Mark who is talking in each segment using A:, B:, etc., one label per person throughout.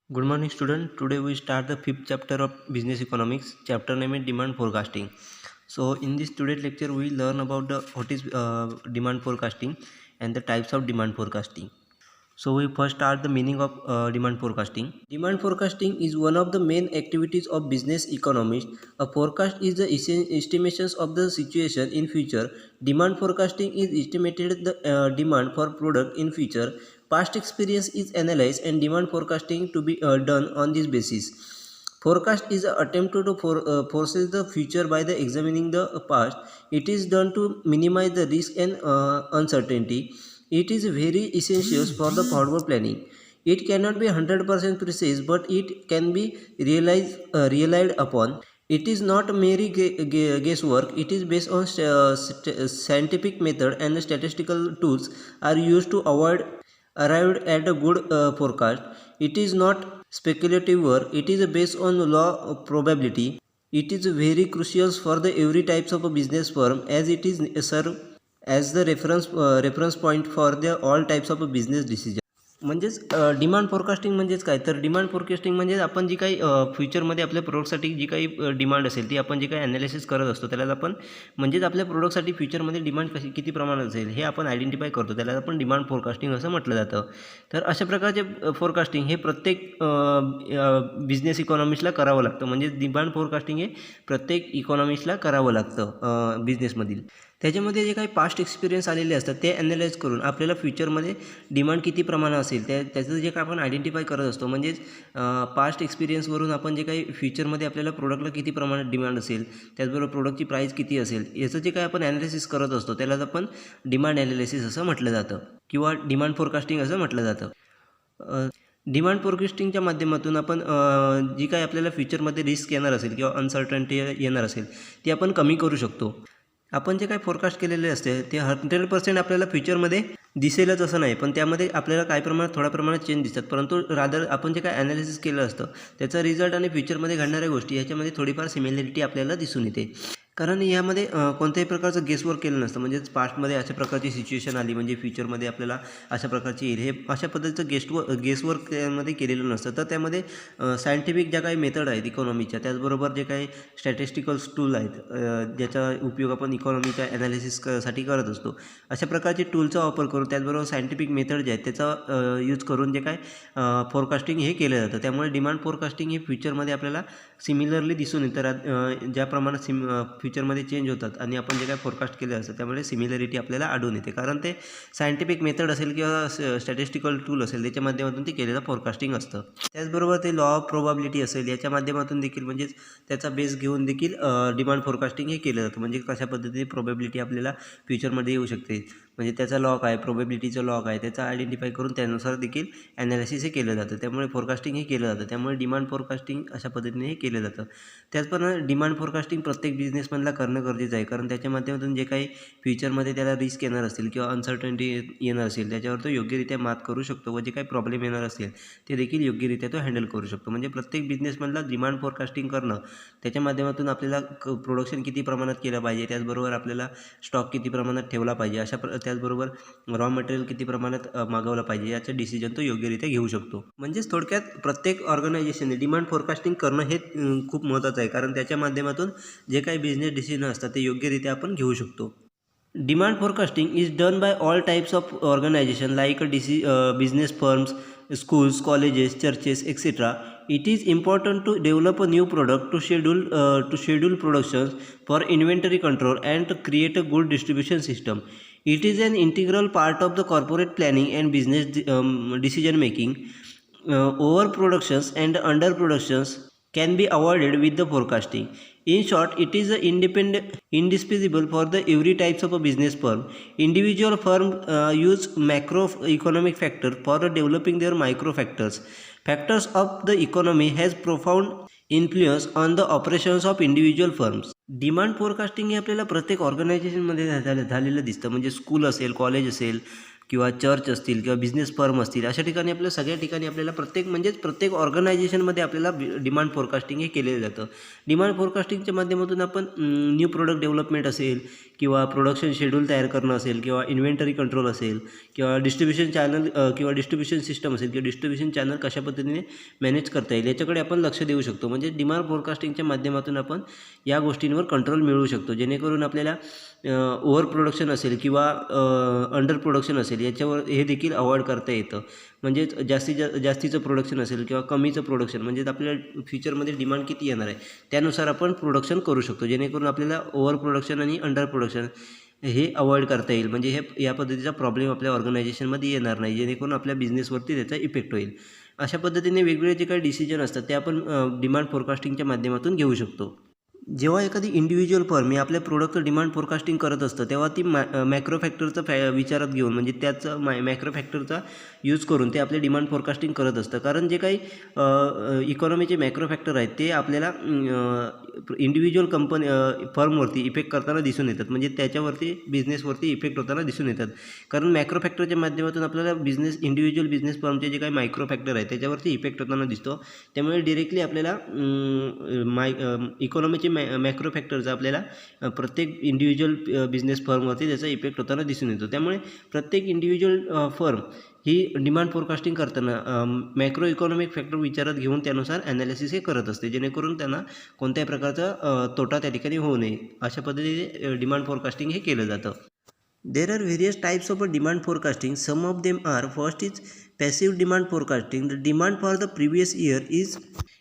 A: Good morning, student. Today we start the fifth chapter of business economics. Chapter name is demand forecasting. So in this today's lecture, we learn about the what is demand forecasting and the types of demand forecasting. So we first start the meaning of demand forecasting. Demand forecasting is one of the main activities of business economists. A forecast is the estimations of the situation in future. Demand forecasting is estimated the demand for product in future. Past experience is analyzed and demand forecasting to be done on this basis. Forecast is an attempt to foresee the future by the examining the past. It is done to minimize the risk and uncertainty. It is very essential for the forward planning. It cannot be 100% precise, but it can be relied upon. It is not mere guesswork. It is based on scientific method and statistical tools are used to arrive at a good forecast. It is not speculative work. It is based on law of probability. It is very crucial for the every types of a business firm as it is serve as the reference point for the all types of a business decision. म्हणजेच demand forecasting म्हणजेच काय तर demand forecasting म्हणजे आपण जी काही फ्युचरमध्ये आपल्या प्रोडक्टसाठी जी काही डिमांड असेल ती आपण जे काही ॲनालिसिस करत असतो त्याला आपण म्हणजेच आपल्या प्रोडक्टसाठी फ्युचरमध्ये डिमांड किती प्रमाणात असेल हे आपण आयडेंटिफाय करतो त्याला आपण डिमांड फोरकास्टिंग असं म्हटलं जातं. तर अशा प्रकारचे फोरकास्टिंग हे प्रत्येक बिझनेस इकॉनॉमिस्टला करावं लागतं. म्हणजे डिमांड फोरकास्टिंग हे प्रत्येक इकॉनॉमिस्टला करावं लागतं बिझनेसमधील. त्याच्यामध्ये जे काही पास्ट एक्सपिरियन्स आलेले असतात ते ॲनालाइज करून आपल्याला फ्युचरमध्ये डिमांड किती प्रमाणात असेल त्याचं जे काय आपण आयडेंटिफाय करत असतो. म्हणजेच पास्ट एक्सपिरियन्सवरून आपण जे काही फ्युचरमध्ये आपल्याला प्रोडक्टला किती प्रमाणात डिमांड असेल त्याचबरोबर प्रोडक्टची प्राईस किती असेल याचं जे काही आपण ॲनालिसिस करत असतो त्यालाच आपण डिमांड ॲनालिसिस असं म्हटलं जातं किंवा डिमांड फोरकास्टिंग असं म्हटलं जातं. डिमांड फोरकास्टिंगच्या माध्यमातून आपण जी काही आपल्याला फ्युचरमध्ये रिस्क येणार असेल किंवा अनसर्टन्टी येणार असेल ती आपण कमी करू शकतो. आपण जे काही फोरकास्ट केलेले असते ते 100% आपल्याला फ्युचरमध्ये दिसेलच असं नाही, पण त्यामध्ये आपल्याला काही प्रमाणात थोड्या प्रमाणात चेंज दिसतात. परंतु रादर आपण जे काही ॲनालिसिस केलं असतं त्याचा रिझल्ट आणि फ्युचरमध्ये घडणाऱ्या गोष्टी याच्यामध्ये थोडीफार सिमिलॅरिटी आपल्याला दिसून येते. कारण यामध्ये कोणत्याही प्रकारचं गेसवर्क केलं नसतं. म्हणजेच पास्टमध्ये अशा प्रकारची सिच्युएशन आली म्हणजे फ्युचरमध्ये आपल्याला अशा प्रकारची येईल हे अशा पद्धतीचं गेसवर्क त्यामध्ये केलेलं नसतं. तर त्यामध्ये सायंटिफिक ज्या काही मेथड आहेत इकॉनॉमीच्या त्याचबरोबर जे काही स्टॅटिस्टिकल टूल आहेत ज्याचा उपयोग आपण इकॉनॉमीच्या ॲनालिसिससाठी करत असतो अशा प्रकारचे टूलचा वापर करून त्याचबरोबर सायंटिफिक मेथड जे आहेत त्याचा यूज करून जे काय फोरकास्टिंग हे केलं जातं. त्यामुळे डिमांड फोरकास्टिंग हे फ्युचरमध्ये आपल्याला सिमिलरली दिसून येतं. ज्या प्रमाणात फ्युचरमध्ये चेंज होतात आणि आपण जे काय फोरकास्ट केलं असतं त्यामुळे सिमिलॅरिटी आपल्याला आढळून येते. कारण ते सायंटिफिक मेथड असेल किंवा स्टॅटिस्टिकल टूल असेल त्याच्या माध्यमातून ते केलेलं फोरकास्टिंग असतं. त्याचबरोबर ते लॉ ऑफ प्रोबॅबिलिटी असेल याच्या माध्यमातून देखील म्हणजेच त्याचा बेस घेऊन देखील डिमांड फोरकास्टिंग हे केलं जातं. म्हणजे कशा पद्धतीने प्रोबॅबिलिटी आपल्याला फ्युचरमध्ये येऊ शकते म्हणजे त्याचा लॉ काय प्रोबॅबिलिटीचा लॉ काय त्याचा आयडेंटिफाय करून त्यानुसार देखील ॲनालिसिस हे केलं जातं. त्यामुळे फोरकास्टिंग हे केलं जातं. त्यामुळे डिमांड फोरकास्टिंग अशा पद्धतीने हे केलं जातं. त्याचप्रमाणे डिमांड फोरकास्टिंग प्रत्येक बिझनेसमॅनला करणं गरजेचं आहे. कारण त्याच्या माध्यमातून जे काही फ्युचरमध्ये त्याला रिस्क येणार असतील किंवा अनसर्टन्टी येणार असेल त्याच्यावर तो योग्यरित्या मात करू शकतो व जे काही प्रॉब्लेम येणार असेल ते देखील योग्यरित्या तो हँडल करू शकतो. म्हणजे प्रत्येक बिझनेसमॅनला डिमांड फोरकास्टिंग करणं त्याच्या माध्यमातून आपल्याला प्रोडक्शन किती प्रमाणात केलं पाहिजे त्याचबरोबर आपल्याला स्टॉक किती प्रमाणात ठेवला पाहिजे त्याचबरोबर रॉ मटेरियल किती प्रमाणात मागवलं पाहिजे याचं डिसिजन तो योग्यरित्या घेऊ शकतो. म्हणजेच थोडक्यात प्रत्येक ऑर्गनायझेशनने डिमांड फोरकास्टिंग करणं हे खूप महत्त्वाचं आहे. कारण त्याच्या माध्यमातून जे काही बिझनेस डिसिजन असतात ते योग्यरित्या आपण घेऊ शकतो. Demand forecasting is done by all types of organization like business firms, schools, colleges, churches, etc. It is important to develop a new product to schedule productions for inventory control and to create a good distribution system. It is an integral part of the corporate planning and business decision making. Overproductions and underproductions can be avoided with the forecasting. In short, it is indispensable for the every types of a business firm. Individual firm use macroeconomic factors for developing their micro factors. Factors of the economy has profound influence on the operations of individual firms. Demand forecasting हे आपल्याला प्रत्येक ऑर्गनायझेशनमध्ये झालेलं दिसतं. म्हणजे school असेल college असेल किंवा चर्च असतील किंवा बिझनेस फर्म असतील अशा ठिकाणी आपल्या सगळ्या ठिकाणी आपल्याला प्रत्येक ऑर्गनायझेशनमध्ये आपल्याला डिमांड फोरकास्टिंग हे केलेलं जातं. डिमांड फोरकास्टिंगच्या माध्यमातून आपण न्यू प्रोडक्ट डेव्हलपमेंट असेल किंवा प्रोडक्शन शेड्यूल तयार करणं असेल किंवा इन्व्हेंटरी कंट्रोल असेल किंवा डिस्ट्रीब्युशन चॅनल किंवा डिस्ट्रीब्युशन सिस्टम असेल किंवा डिस्ट्रीब्युशन चॅनल कशा पद्धतीने मॅनेज करता येईल याच्याकडे आपण लक्ष देऊ शकतो. म्हणजे डिमांड फोरकास्टिंगच्या माध्यमातून आपण या गोष्टींवर कंट्रोल मिळवू शकतो, जेणेकरून आपल्याला ओव्हर प्रोडक्शन असेल किंवा अंडर प्रोडक्शन असेल याच्यावर हे देखील अवॉइड करता येतं. म्हणजेच जास्तीचं प्रोडक्शन असेल किंवा कमीचं प्रोडक्शन, म्हणजेच आपल्याला फ्युचरमध्ये डिमांड किती येणार आहे त्यानुसार आपण प्रोडक्शन करू शकतो, जेणेकरून आपल्याला ओव्हर प्रोडक्शन आणि अंडर प्रोडक्शन हे अवॉइड करता येईल. म्हणजे या पद्धतीचा प्रॉब्लेम आपल्या ऑर्गनायझेशनमध्ये येणार नाही, जेणेकरून आपल्या बिझनेसवरती त्याचा इफेक्ट होईल. अशा पद्धतीने वेगवेगळे जे काही डिसिजन असतात ते आपण डिमांड फोरकास्टिंगच्या माध्यमातून घेऊ शकतो. जेव्हा एखादी इंडिव्हिज्युअल फर्म ही आपल्या प्रोडक्टचं डिमांड फोरकास्टिंग करत असतं, तेव्हा ती मॅक्रो फॅक्टरचा विचारात घेऊन, म्हणजे त्याचं मॅक्रो फॅक्टरचा यूज करून ते आपले डिमांड फोरकास्टिंग करत असतं. कारण जे काही इकॉनॉमीचे मॅक्रो फॅक्टर आहेत ते आपल्याला इंडिव्हिज्युअल फर्मवरती इफेक्ट करताना दिसून येतात, म्हणजे त्याच्यावरती बिझनेसवरती इफेक्ट होताना दिसून येतात. कारण मॅक्रो फॅक्टरच्या माध्यमातून आपल्याला इंडिव्हिज्युअल बिझनेस फर्मचे जे काही मायक्रो फॅक्टर आहेत त्याच्यावरती इफेक्ट होताना दिसतो. त्यामुळे डिरेक्टली आपल्याला इकॉनॉमीचे मॅक्रो फॅक्टरचा आपल्याला प्रत्येक इंडिव्हिज्युअल बिझनेस फर्मवरती त्याचा इफेक्ट होताना दिसून येतो. त्यामुळे प्रत्येक इंडिव्हिज्युअल फर्म ही डिमांड फोरकास्टिंग करताना मॅक्रो इकॉनॉमिक फॅक्टर विचारात घेऊन त्यानुसार ॲनालिसिस हे करत असते, जेणेकरून त्यांना कोणत्याही प्रकारचा तोटा त्या ठिकाणी होऊ नये. अशा पद्धतीने डिमांड फोरकास्टिंग हे केलं जातं. There are various types of demand forecasting. Some of them are: first is passive demand forecasting. The demand for the previous year is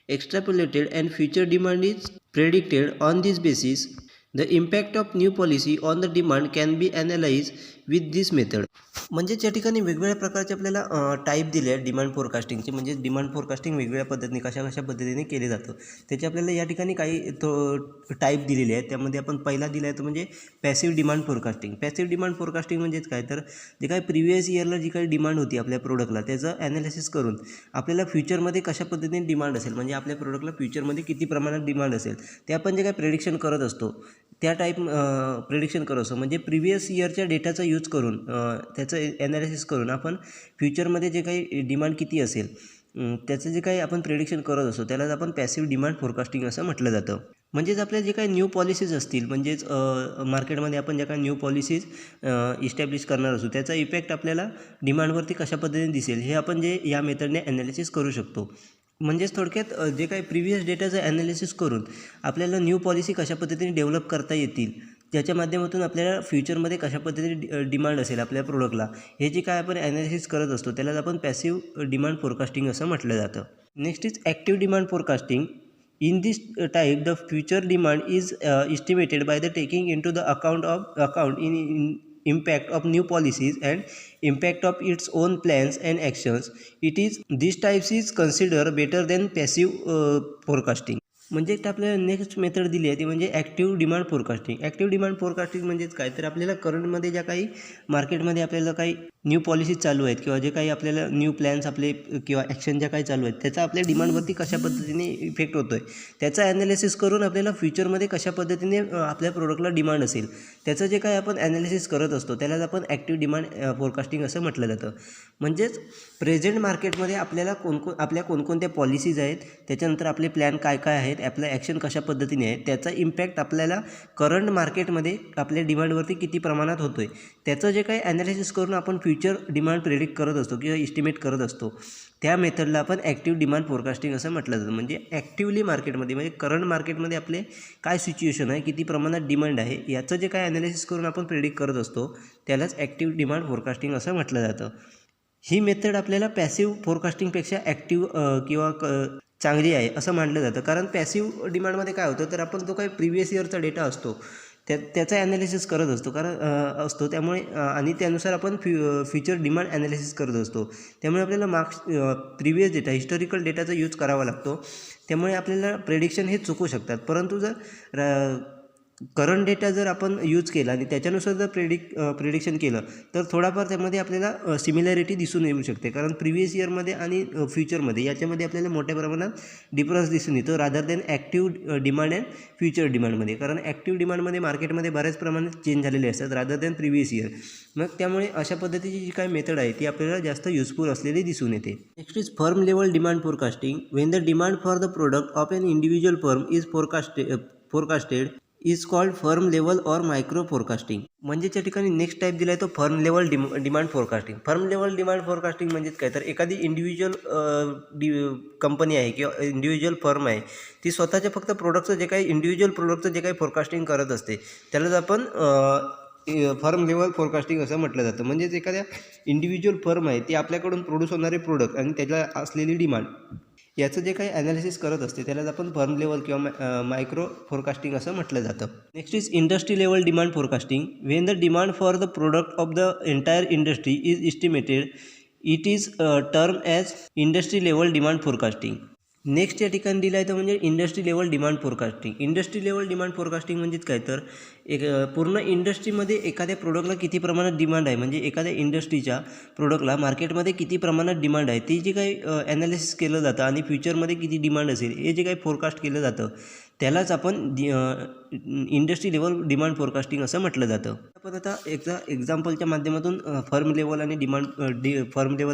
A: extrapolated and future demand is predicted. On this basis, the impact of new policy on the demand can be analyzed with this method. म्हणजेच या ठिकाणी वेगवेगळ्या प्रकारचे आपल्याला type दिले आहेत demand फोरकास्टिंगचे. म्हणजे demand forecasting वेगवेगळ्या पद्धतीने कशा पद्धतीने केले जातं त्याचे आपल्याला या ठिकाणी काही टाईप दिलेले आहेत. त्यामध्ये आपण पहिला दिला आहे तो म्हणजे passive demand forecasting. Passive demand forecasting म्हणजेच काय, तर जे काही प्रिव्हियस इयरला जी काही डिमांड होती आपल्या प्रोडक्टला त्याचं ॲनालिसिस करून आपल्याला फ्युचरमध्ये कशा पद्धतीने डिमांड असेल, म्हणजे आपल्या प्रोडक्टला फ्युचरमध्ये किती प्रमाणात डिमांड असेल ते आपण जे काही प्रेडिक्शन करत असतो त्या टाईप प्रेडिक्शन करत असतो. म्हणजे प्रिव्हियस इयरच्या डेटाचा यूज करून त्याचं ॲनालिसिस करून आपण फ्युचरमध्ये जे काही डिमांड किती असेल त्याचं जे काही आपण प्रेडिक्शन करत असतो त्यालाच आपण पॅसिव्ह डिमांड फोरकास्टिंग असं म्हटलं जातं. म्हणजेच आपल्या जे काही न्यू पॉलिसीज असतील, म्हणजेच मार्केटमध्ये आपण ज्या काही न्यू पॉलिसीज इस्टॅब्लिश करणार असू त्याचा इफेक्ट आपल्याला डिमांडवरती कशा पद्धतीने दिसेल हे आपण या मेथडने ॲनालिसिस करू शकतो. म्हणजेच थोडक्यात जे काही प्रिव्हियस डेटाचं ॲनालिसिस करून आपल्याला न्यू पॉलिसी कशा पद्धतीने डेव्हलप करता येतील त्याच्या माध्यमातून आपल्याला फ्युचरमध्ये कशा पद्धतीने डिमांड असेल आपल्या प्रोडक्टला हे जे काय आपण ॲनालिसिस करत असतो त्यालाच आपण पॅसिव्ह डिमांड फोरकास्टिंग असं म्हटलं जातं. Next is active demand forecasting. In this type, the future demand is estimated by the taking into the account in impact of new policies and impact of its own plans and actions. This type is considered better than passive forecasting. म्हणजे आपल्याला next method दिली आहे ती म्हणजे active demand forecasting. Active demand forecasting म्हणजेच काय, तर आपल्याला करंटमध्ये ज्या काही मार्केटमध्ये आपल्याला काही न्यू पॉलिसीज चालू आहेत किंवा जे काही आपल्याला न्यू प्लॅन्स आपले किंवा ॲक्शन ज्या काही चालू आहेत त्याचा आपल्या डिमांडवरती कशा पद्धतीने इफेक्ट होतो आहे त्याचा ॲनालिसिस करून आपल्याला फ्युचरमध्ये कशा पद्धतीने आपल्या प्रोडक्टला डिमांड असेल त्याचं जे काही आपण ॲनालिसिस करत असतो त्यालाच आपण ॲक्टिव्ह डिमांड फोरकास्टिंग असं म्हटलं जातं. म्हणजेच प्रेझेंट मार्केटमध्ये आपल्याला आपल्या कोणकोणत्या पॉलिसीज आहेत, त्याच्यानंतर आपले प्लॅन काय काय आहेत, आपलं ॲक्शन कशा पद्धतीने आहे, त्याचा इम्पॅक्ट आपल्याला करंट मार्केटमध्ये आपल्या डिमांडवरती किती प्रमाणात होतो आहे त्याचं जे काही ॲनालिसिस करून आपण फ्युचर डिमांड प्रेडिक्ट करत असतो किंवा इस्टिमेट करत असतो त्या मेथडला आपण ॲक्टिव्ह डिमांड फोरकास्टिंग असं म्हटलं जातं. म्हणजे ॲक्टिव्हली मार्केटमध्ये म्हणजे करंट मार्केटमध्ये आपले काय सिच्युएशन आहे, किती प्रमाणात डिमांड आहे याचं जे काय ॲनालिसिस करून आपण प्रेडिक्ट करत असतो त्यालाच ॲक्टिव्ह डिमांड फोरकास्टिंग असं म्हटलं जातं. ही मेथड आपल्याला पॅसिव्ह फोरकास्टिंगपेक्षा ॲक्टिव्ह किंवा चांगली आहे असं मानलं जातं. कारण पॅसिव्ह डिमांडमध्ये काय होतं, तर आपण जो काही प्रिव्हियस इयरचा डेटा असतो त्याचा ॲनालिसिस करत असतो त्यामुळे आणि त्यानुसार आपण फ्युचर डिमांड ॲनालिसिस करत असतो. त्यामुळे आपल्याला प्रिव्हियस डेटा हिस्टॉरिकल डेटाचा यूज करावा लागतो. त्यामुळे आपल्याला प्रेडिक्शन हे चुकू शकतात. परंतु जर करंट डेटा जर आपण यूज केला आणि त्याच्यानुसार जर प्रेडिक्शन केलं तर थोडाफार त्यामध्ये आपल्याला सिमिलॅरिटी दिसून येऊ शकते. कारण प्रिव्हियस इयरमध्ये आणि फ्युचरमध्ये याच्यामध्ये आपल्याला मोठ्या प्रमाणात डिफरन्स दिसून येतो rather than active demand and future डिमांडमध्ये. कारण ॲक्टिव्ह डिमांडमध्ये मार्केटमध्ये बऱ्याच प्रमाणात चेंज झालेले असतात रादर दॅन प्रिव्हियस इयर. मग त्यामुळे अशा पद्धतीची जी काही मेथड आहे ती आपल्याला जास्त युजफुल असलेली दिसून येते. Next is firm level demand forecasting. When the demand for the product of an individual firm is forecasted is called firm level or micro forecasting. म्हणजे त्या ठिकाणी नेक्स्ट टाईप दिला आहे तो firm level demand forecasting. Firm level demand forecasting म्हणजेच काय तर एखादी इंडिव्हिज्युअल कंपनी आहे किंवा इंडिव्हिज्युअल फर्म आहे, ती स्वतःच्या फक्त प्रोडक्टचं जे काही इंडिव्हिज्युअल प्रोडक्टचं जे काही फोरकास्टिंग करत असते त्यालाच आपण फर्म लेवल फोरकास्टिंग असं म्हटलं जातं. म्हणजेच एखाद्या इंडिव्हिज्युअल फर्म आहे ती आपल्याकडून प्रोड्यूस होणारे प्रोडक्ट आणि त्याला असलेली डिमांड याचं जे काही ॲनालिसिस करत असते त्यालाच आपण फर्म लेवल किंवा मायक्रो फोरकास्टिंग असं म्हटलं जातं. Next is industry level demand forecasting. When the demand for the product of the entire industry is estimated it is term as industry level demand forecasting. Next या ठिकाणी दिलं आहे तर म्हणजे industry level demand forecasting. Industry level demand forecasting म्हणजेच काय तर एक पूर्ण इंडस्ट्रीमध्ये एखाद्या प्रोडक्टला किती प्रमाणात डिमांड आहे, म्हणजे एखाद्या इंडस्ट्रीच्या प्रोडक्टला मार्केटमध्ये किती प्रमाणात डिमांड आहे ती जे काही ॲनालिसिस केलं जातं आणि फ्युचरमध्ये किती डिमांड असेल हे जे काही फोरकास्ट केलं जातं त्यालाच आपण इंडस्ट्री लेवल डिमांड फोरकास्टिंग असं म्हटलं जातं. आपण आता एक्झाम्पलच्या माध्यमातून फर्म लेवल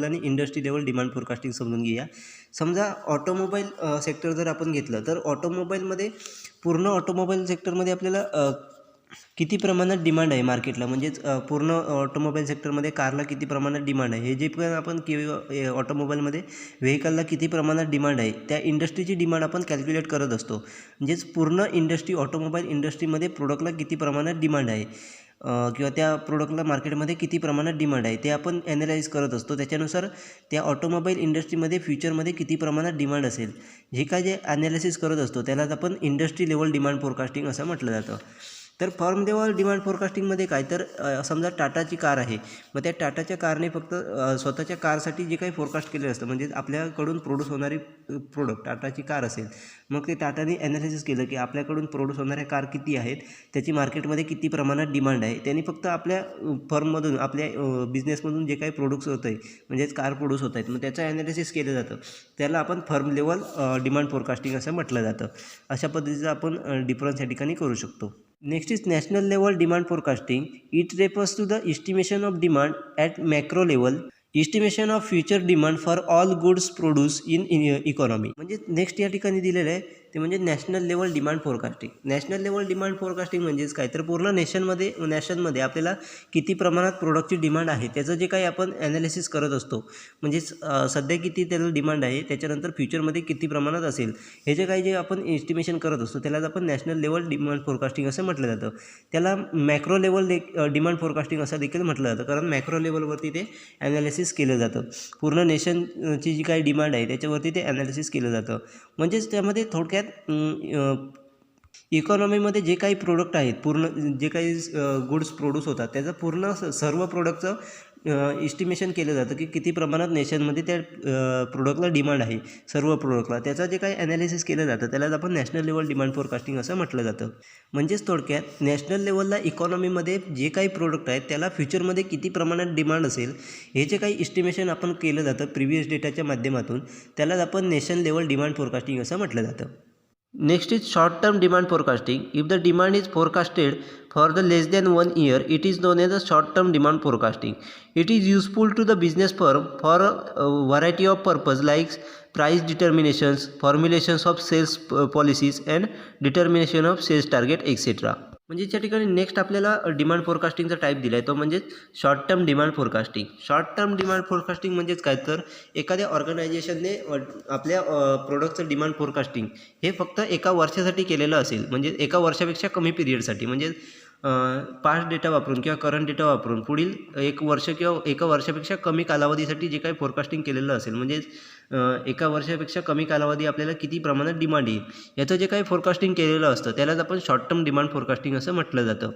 A: आणि इंडस्ट्री लेवल डिमांड फोरकास्टिंग समजून घेऊया. समजा ऑटोमोबाईल सेक्टर जर आपण घेतलं तर ऑटोमोबाईलमध्ये पूर्ण ऑटोमोबाईल सेक्टरमध्ये आपल्याला किती प्रमाणात डिमांड आहे मार्केटला, म्हणजेच पूर्ण ऑटोमोबाईल सेक्टरमध्ये कारला किती प्रमाणात डिमांड आहे, हे जे पण आपण ऑटोमोबाईलमध्ये व्हेकलला किती प्रमाणात डिमांड आहे त्या इंडस्ट्रीची डिमांड आपण कॅल्क्युलेट करत असतो. म्हणजेच पूर्ण इंडस्ट्री ऑटोमोबाईल इंडस्ट्रीमध्ये प्रोडक्टला किती प्रमाणात डिमांड आहे किंवा त्या प्रोडक्टला मार्केटमध्ये किती प्रमाणात डिमांड आहे ते आपण ॲनालाइज करत असतो. त्याच्यानुसार त्या ऑटोमोबाईल इंडस्ट्रीमध्ये फ्युचरमध्ये किती प्रमाणात डिमांड असेल हे काय जे ॲनालिसिस करत असतो त्यालाच आपण इंडस्ट्री लेवल डिमांड फोरकास्टिंग असं म्हटलं जातं. तर फर्म लेवल डिमांड फोरकास्टिंगमध्ये काय तर समजा टाटाची कार आहे, मग त्या टाटाच्या कारने फक्त स्वतःच्या कारसाठी जे काही फोरकास्ट केलेलं असतं, म्हणजे आपल्याकडून प्रोड्यूस होणारी प्रोडक्ट टाटाची कार असेल, मग ते टाटाने ॲनालिसिस केलं की आपल्याकडून प्रोड्यूस होणाऱ्या कार किती आहेत, त्याची मार्केटमध्ये किती प्रमाणात डिमांड आहे, त्यांनी फक्त आपल्या फर्ममधून आपल्या बिझनेसमधून जे काही प्रोडक्ट्स होत आहे म्हणजेच कार प्रोड्यूस होत आहेत मग त्याचं ॲनालिसिस केलं जातं, त्याला आपण फर्म लेवल डिमांड फोरकास्टिंग असं म्हटलं जातं. अशा पद्धतीचं आपण डिफरन्स या ठिकाणी करू शकतो. Next is national level demand forecasting. It refers to the estimation of demand at macro level, estimation of future demand for all goods produced in economy. म्हणजे नेक्स्ट या ठिकाणी दिलेलं आहे ते म्हणजे national level demand forecasting. National level demand forecasting म्हणजेच काय तर पूर्ण नॅशनमध्ये आपल्याला किती प्रमाणात प्रोडक्टची डिमांड आहे त्याचं जे काही आपण ॲनालिसिस करत असतो, म्हणजेच सध्या किती त्याला डिमांड आहे त्याच्यानंतर फ्युचरमध्ये किती प्रमाणात असेल हे जे काही जे आपण एस्टिमेशन करत असतो त्यालाच आपण नॅशनल लेवल डिमांड फोरकास्टिंग असं म्हटलं जातं. त्याला मॅक्रो लेवल डिमांड फोरकास्टिंग असं देखील म्हटलं जातं, कारण मॅक्रो लेवलवरती ते ॲनालिसिस केलं जातं. पूर्ण नेशनची जी काही डिमांड आहे त्याच्यावरती ते ॲनालिसिस केलं जातं. म्हणजेच त्यामध्ये थोडक्यात इकॉनॉमीमध्ये जे काही प्रोडक्ट आहेत, पूर्ण जे काही गुड्स प्रोड्यूस होतात त्याचं पूर्ण सर्व प्रोडक्टचं इस्टिमेशन केलं जातं की किती प्रमाणात नेशनमध्ये त्या प्रोडक्टला डिमांड आहे, सर्व प्रोडक्टला त्याचं जे काही ॲनालिसिस केलं जातं त्यालाच आपण नॅशनल लेवल डिमांड फोरकास्टिंग असं म्हटलं जातं. म्हणजेच थोडक्यात नॅशनल लेवलला इकॉनॉमीमध्ये जे काही प्रोडक्ट आहेत त्याला फ्युचरमध्ये किती प्रमाणात डिमांड असेल हे जे काही इस्टिमेशन आपण केलं जातं प्रिव्हियस डेटाच्या माध्यमातून त्यालाच आपण नॅशनल लेवल डिमांड फोरकास्टिंग असं म्हटलं जातं. Next is short term demand forecasting. If the demand is forecasted for the less than 1 year, it is known as a short term demand forecasting. It is useful to the business firm for a variety of purpose like price determinations, formulations of sales policies and determination of sales target etc. म्हणजे त्या ठिकाणी next आपल्याला demand फोरकास्टिंगचा type दिला आहे तो म्हणजे short term demand forecasting. Short term demand forecasting म्हणजेच काय तर एखाद्या ऑर्गनायझेशनने आपल्या प्रोडक्टचं डिमांड फोरकास्टिंग हे फक्त एका वर्षासाठी केलेलं असेल, म्हणजे एका वर्षापेक्षा कमी पिरियडसाठी, म्हणजे पास्ट डेटा वापरून किंवा करंट डेटा वापरून पुढील एक वर्ष किंवा एका वर्षापेक्षा कमी कालावधीसाठी जे काही फोरकास्टिंग केलेलं असेल, म्हणजे एका वर्षापेक्षा कमी कालावधी आपल्याला किती प्रमाणात डिमांड येईल याचं जे काही फोरकास्टिंग केलेलं असतं त्यालाच आपण शॉर्ट टर्म डिमांड फोरकास्टिंग असं म्हटलं जातं.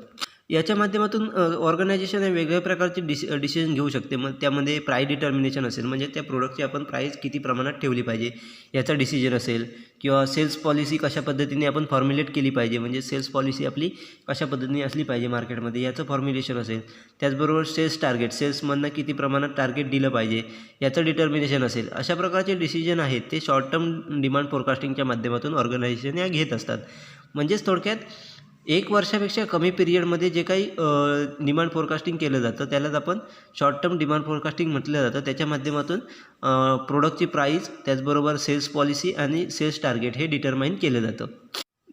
A: याच्या माध्यमातून ऑर्गनायझेशन हे वेगवेगळ्या प्रकारचे डिसिजन घेऊ शकते. मग त्यामध्ये प्राईस डिटर्मिनेशन असेल, म्हणजे त्या प्रोडक्टची आपण प्राईस किती प्रमाणात ठेवली पाहिजे याचा डिसिजन असेल, किंवा सेल्स पॉलिसी कशा पद्धतीने आपण फॉर्म्युलेट केली पाहिजे, म्हणजे सेल्स पॉलिसी आपली कशा पद्धतीने असली पाहिजे मार्केटमध्ये याचं फॉर्म्युलेशन असेल. त्याचबरोबर सेल्स टार्गेट, सेल्समधनं किती प्रमाणात टार्गेट दिलं पाहिजे याचं डिटर्मिनेशन असेल. अशा प्रकारचे डिसिजन आहेत ते शॉर्ट टर्म डिमांड फोरकास्टिंगच्या माध्यमातून ऑर्गनायझेशन या घेत असतात. म्हणजेच थोडक्यात एक वर्षापेक्षा कमी पिरियडमध्ये जे काही डिमांड फोरकास्टिंग केलं जातं त्यालाच आपण शॉर्ट टर्म डिमांड फोरकास्टिंग म्हटलं जातं. त्याच्या माध्यमातून प्रोडक्टची प्राईस, त्याचबरोबर सेल्स पॉलिसी आणि सेल्स टार्गेट हे डिटरमाइन केलं जातं.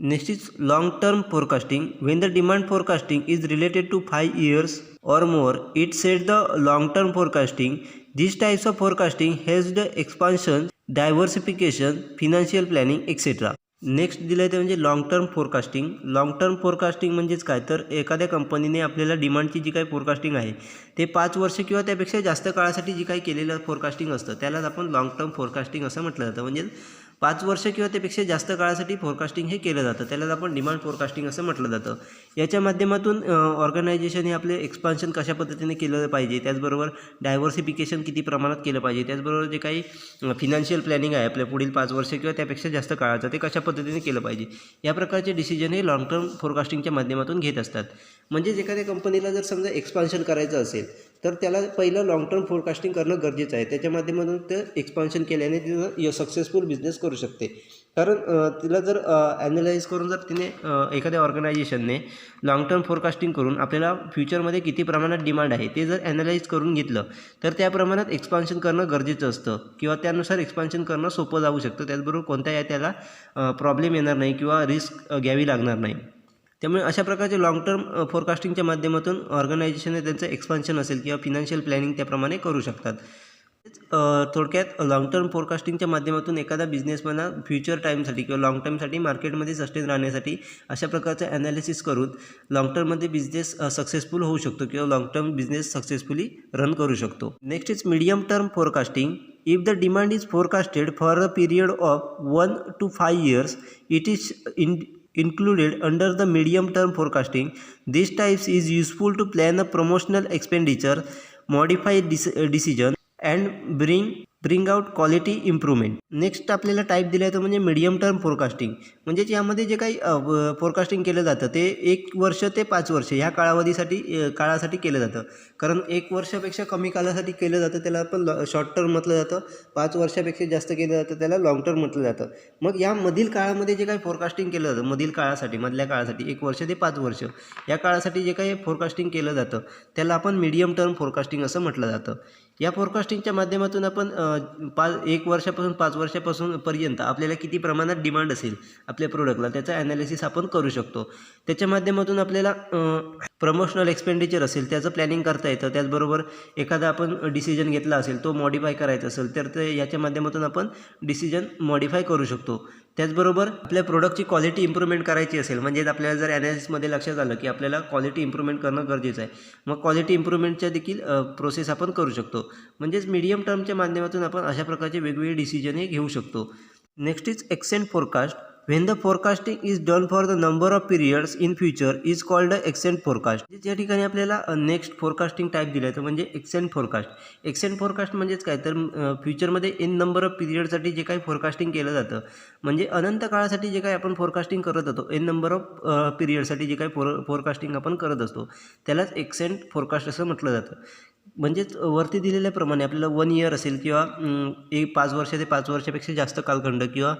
A: Next is long-term forecasting. When the demand forecasting is related to 5 years or more, it sets the long-term forecasting. These types of forecasting has the expansion, diversification, financial planning, etc. Next दिलं आहे ते म्हणजे long term forecasting. Long term forecasting म्हणजेच काय, तर एखाद्या कंपनीने आपल्याला डिमांडची जी काही फोरकास्टिंग आहे ते 5 वर्ष किंवा त्यापेक्षा जास्त काळासाठी जी काही केलेलं फोरकास्टिंग असतं त्यालाच आपण लॉंग टर्म फोरकास्टिंग असं म्हटलं जातं. म्हणजे 5 वर्ष किंवा त्यापेक्षा जास्त काळासाठी फोरकास्टिंग हे केलं जातं, त्यालाच आपण डिमांड फोरकास्टिंग असं म्हटलं जातं. याच्या माध्यमातून ऑर्गनायझेशन हे आपले एक्सपान्शन कशा पद्धतीने केलं पाहिजे, त्याचबरोबर डायव्हर्सिफिकेशन किती प्रमाणात केलं पाहिजे, त्याचबरोबर जे काही फिनान्शियल प्लॅनिंग आहे आपल्या पुढील 5 वर्ष किंवा त्यापेक्षा जास्त काळाचं ते कशा पद्धतीने केलं पाहिजे, या प्रकारचे डिसिजन हे लॉंग टर्म फोरकास्टिंगच्या माध्यमातून घेत असतात. म्हणजेच एखाद्या कंपनीला जर समजा एक्सपान्शन करायचं असेल तर त्याला पहिलं लॉंग टर्म फोरकास्टिंग करणं गरजेचं आहे. त्याच्या माध्यमातून ते एक्सपान्शन केल्याने तिथं सक्सेसफुल बिझनेस करू शकते. कारण तिला जर ॲनालाइज करून जर तिने एखाद्या ऑर्गनायझेशनने लॉंग टर्म फोरकास्टिंग करून आपल्याला फ्युचरमध्ये किती प्रमाणात डिमांड आहे ते जर ॲनालाइज करून घेतलं तर त्या प्रमाणात एक्सपान्शन करणं गरजेचं असतं किंवा त्यानुसार एक्सपान्शन करणं सोपं जाऊ शकतं. त्याचबरोबर कोणत्याही त्याला प्रॉब्लेम येणार नाही किंवा रिस्क घ्यावी लागणार नाही. त्यामुळे अशा प्रकारचे लॉंग टर्म फोरकास्टिंगच्या माध्यमातून ऑर्गनायझेशनने त्यांचं एक्सपान्शन असेल किंवा फिनान्शियल प्लॅनिंग त्याप्रमाणे करू शकतात. थोडक्यात लॉंग टर्म फोरकास्टिंगच्या माध्यमातून एखादा बिझनेसमॅन फ्युचर टाईमसाठी किंवा लॉंग टाईमसाठी मार्केटमध्ये सस्टेन राहण्यासाठी अशा प्रकारचं ॲनालिसिस करून लॉंग टर्ममध्ये बिझनेस सक्सेसफुल होऊ शकतो किंवा long term business successfully run करू शकतो. Next is medium term forecasting. If the demand is forecasted for a period of 1 to 5 years, it is included under the medium term forecasting. This type is useful to plan a promotional expenditure, modify decision and bring out quality improvement. Next आपल्याला type दिला आहे तो म्हणजे medium term forecasting. म्हणजेच यामध्ये जे काही forecasting केलं जातं ते 1 वर्ष ते 5 वर्ष ह्या काळासाठी केलं जातं. कारण 1 वर्षापेक्षा कमी काळासाठी केलं जातं त्याला आपण शॉर्ट टर्म म्हटलं जातं, 5 वर्षापेक्षा जास्त केलं जातं त्याला लाँग टर्म म्हटलं जातं. मग या मधील काळामध्ये जे काही फोरकास्टिंग केलं जातं मधल्या काळासाठी 1 वर्ष ते 5 वर्ष या काळासाठी जे काही फोरकास्टिंग केलं जातं त्याला आपण मीडियम टर्म फोरकास्टिंग असं म्हटलं जातं. या फोरकास्टिंगच्या माध्यमातून आपण 1 वर्षापासून 5 वर्षापासून पर्यंत आपल्याला किती प्रमाणात डिमांड असेल आपल्या प्रोडक्टला त्याचा ॲनालिसिस आपण करू शकतो. त्याच्या माध्यमातून आपल्याला प्रमोशनल एक्सपेंडिचर असेल त्याचं प्लॅनिंग करता येतं. त्याचबरोबर एखादा आपण डिसिजन घेतला असेल तो मॉडिफाय करायचा असेल तर ते याच्या माध्यमातून आपण डिसिजन मॉडिफाय करू शकतो. त्याचबरोबर आपल्या प्रोडक्टची क्वालिटी इम्प्रूव्हमेंट करायची असेल म्हणजेच आपल्याला जर ॲनालिसिसमध्ये लक्षात आलं की आपल्याला क्वालिटी इम्प्रूव्हमेंट करणं गरजेचं आहे, मग क्वालिटी इम्प्रूव्हमेंटच्या देखील प्रोसेस आपण करू शकतो. म्हणजेच मीडियम टर्मच्या माध्यमातून आपण अशा प्रकारचे वेगवेगळे डिसिजन हे घेऊ शकतो. Next is extend forecast. When the forecasting is done for the number of periods in future is called a extent forecast. या ठिकाणी आपल्याला नेक्स्ट फोरकास्टिंग टाईप दिला आहे म्हणजे एक्सटेंड फोरकास्ट. एक्सटेंड फोरकास्ट म्हणजेच काय, तर फ्युचरमध्ये इन नंबर ऑफ पिरियडसाठी जे काही फोरकास्टिंग केलं जातं म्हणजे अनंत काळासाठी जे काही आपण फोरकास्टिंग करत होतो इन नंबर ऑफ पिरियडसाठी जे काही फोरकास्टिंग आपण करत असतो त्यालाच एक्सटेंड फोरकास्ट असं म्हटलं जातं. म्हणजेच वरती दिलेल्याप्रमाणे आपल्याला 1 year असेल किंवा 5 वर्ष ते 5 वर्षापेक्षा जास्त कालखंड किंवा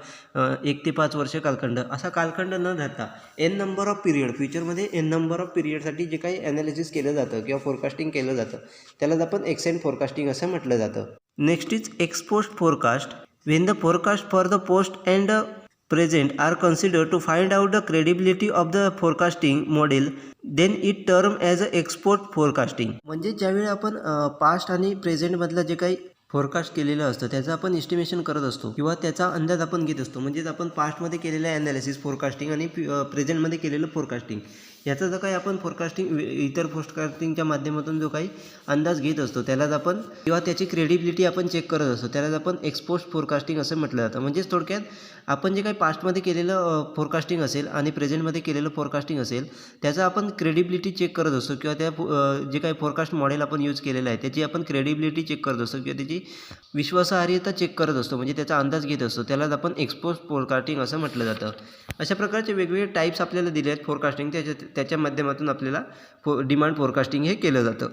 A: 1 ते 5 वर्ष कालखंड असा कालखंड न धरता एन नंबर ऑफ पिरियड फ्युचरमध्ये एन नंबर ऑफ पिरियडसाठी जे काही ॲनालिसिस केलं जातं किंवा फोरकास्टिंग केलं जातं त्यालाच आपण एक्सटेंड फोरकास्टिंग असं म्हटलं जातं. Next is ex post forecast. Wien the forecast for the post and present are considered to find out the credibility of the forecasting model, then it term as a export forecasting. म्हणजे ज्यावेळी आपण past आणि प्रेझेंटमधलं जे काही forecast केलेलं असतं त्याचं आपण एस्टिमेशन करत असतो किंवा त्याचा अंदाज आपण घेत असतो. म्हणजेच आपण पास्टमध्ये केलेलं ॲनालिसिस फोरकास्टिंग आणि प्रेझेंटमध्ये केलेलं फोरकास्टिंग याचा जो काही आपण फोरकास्टिंग इतर फोरकास्टिंगच्या माध्यमातून जो काही अंदाज घेत असतो त्यालाच आपण किंवा त्याची क्रेडिबिलिटी आपण चेक करत असतो त्यालाच आपण एक्सपोस्ट फोरकास्टिंग असं म्हटलं जातं. म्हणजेच थोडक्यात आपण जे काही पास्टमध्ये केलेलं फोरकास्टिंग असेल आणि प्रेझेंटमध्ये केलेलं फोरकास्टिंग असेल त्याचा आपण क्रेडिबिलिटी चेक करत असतो किंवा त्या जे काही फोरकास्ट मॉडेल आपण यूज केलेलं आहे त्याची आपण क्रेडिबिलिटी चेक करत असतो किंवा त्याची विश्वासार्हता चेक करत असतो म्हणजे त्याचा अंदाज घेत असतो त्यालाच आपण एक्सपोस्ट फोरकास्टिंग असं म्हटलं जातं. अशा प्रकारचे वेगवेगळे टाईप्स आपल्याला दिले आहेत फोरकास्टिंग त्याच्या माध्यमातून आपल्याला डिमांड फोरकास्टिंग हे केलं जातं.